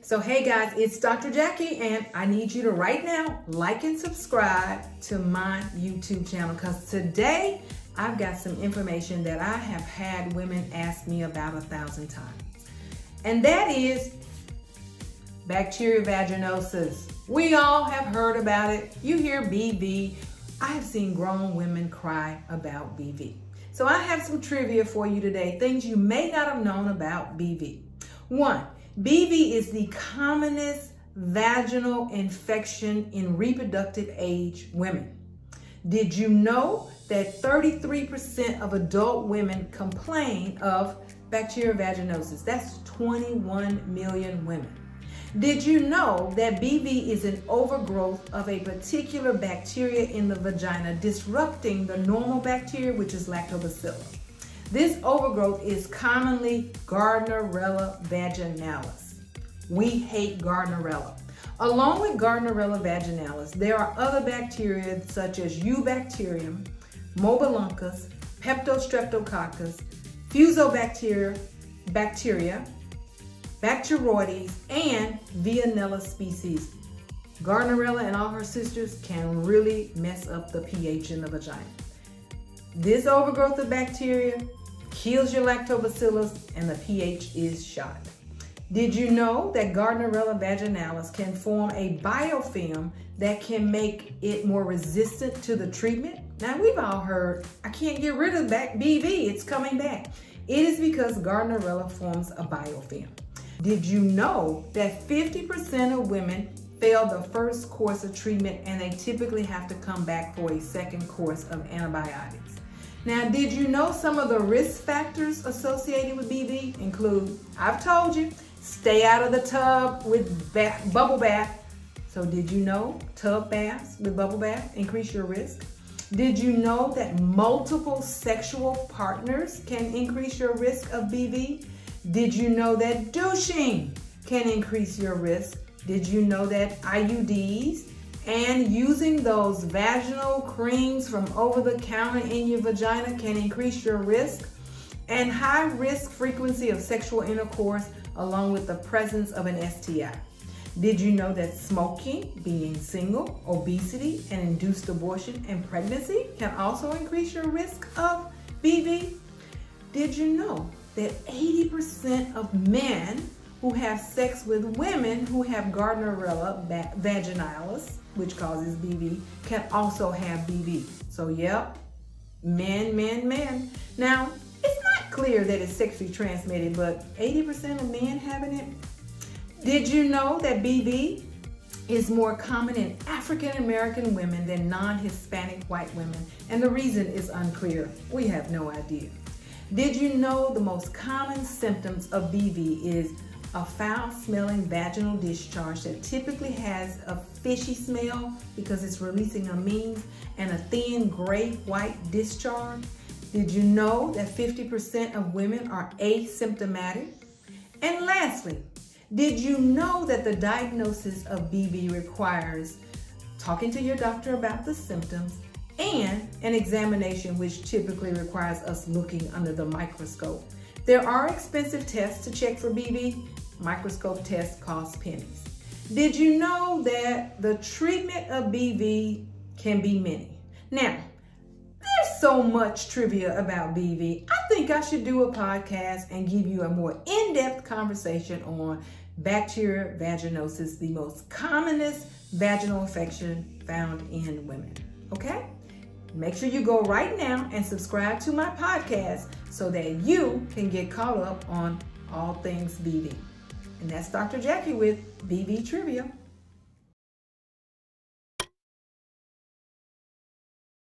So hey guys, it's Dr. Jackie, and I need you to right now like and subscribe to my YouTube channel, because today I've got some information that I have had women ask me about 1,000 times. And that is bacterial vaginosis. We all have heard about it. You hear BV. I have seen grown women cry about BV. So I have some trivia for you today, things you may not have known about BV. 1, BV is the commonest vaginal infection in reproductive age women. Did you know that 33% of adult women complain of bacterial vaginosis? That's 21 million women. Did you know that BV is an overgrowth of a particular bacteria in the vagina, disrupting the normal bacteria, which is lactobacillus? This overgrowth is commonly Gardnerella vaginalis. We hate Gardnerella. Along with Gardnerella vaginalis, there are other bacteria such as EBACTERIUM, MOBILUNCAS, PEPTOSTREPTOCOCCUS, FUSOBACTERIA, BACTEROIDES, and VEILONELLA species. Gardnerella and all her sisters can really mess up the pH in the vagina. This overgrowth of bacteria kills your lactobacillus and the pH is shot. Did you know that Gardnerella vaginalis can form a biofilm that can make it more resistant to the treatment? Now we've all heard, I can't get rid of BV, it's coming back. It is because Gardnerella forms a biofilm. Did you know that 50% of women fail the first course of treatment and they typically have to come back for a second course of antibiotics? Now, did you know some of the risk factors associated with BV include, I've told you, stay out of the tub with bubble bath. So did you know tub baths with bubble bath increase your risk? Did you know that multiple sexual partners can increase your risk of BV? Did you know that douching can increase your risk? Did you know that IUDs and using those vaginal creams from over the counter in your vagina can increase your risk? And high risk frequency of sexual intercourse along with the presence of an STI. Did you know that smoking, being single, obesity, and induced abortion and pregnancy can also increase your risk of BV? Did you know that 80% of men who have sex with women who have Gardnerella vaginalis, which causes BV, can also have BV? So yep, men. Now, it's not clear that it's sexually transmitted, but 80% of men having it. Did you know that BV is more common in African American women than non-Hispanic white women? And the reason is unclear. We have no idea. Did you know the most common symptoms of BV is a foul-smelling vaginal discharge that typically has a fishy smell because it's releasing amines, and a thin gray-white discharge? Did you know that 50% of women are asymptomatic? And lastly, did you know that the diagnosis of BV requires talking to your doctor about the symptoms and an examination, which typically requires us looking under the microscope? There are expensive tests to check for BV. Microscope tests cost pennies. Did you know that the treatment of BV can be many? Now, there's so much trivia about BV. I think I should do a podcast and give you a more in-depth conversation on bacterial vaginosis, the most commonest vaginal infection found in women. Okay? Make sure you go right now and subscribe to my podcast so that you can get caught up on all things BV. And that's Dr. Jackie with BV Trivia.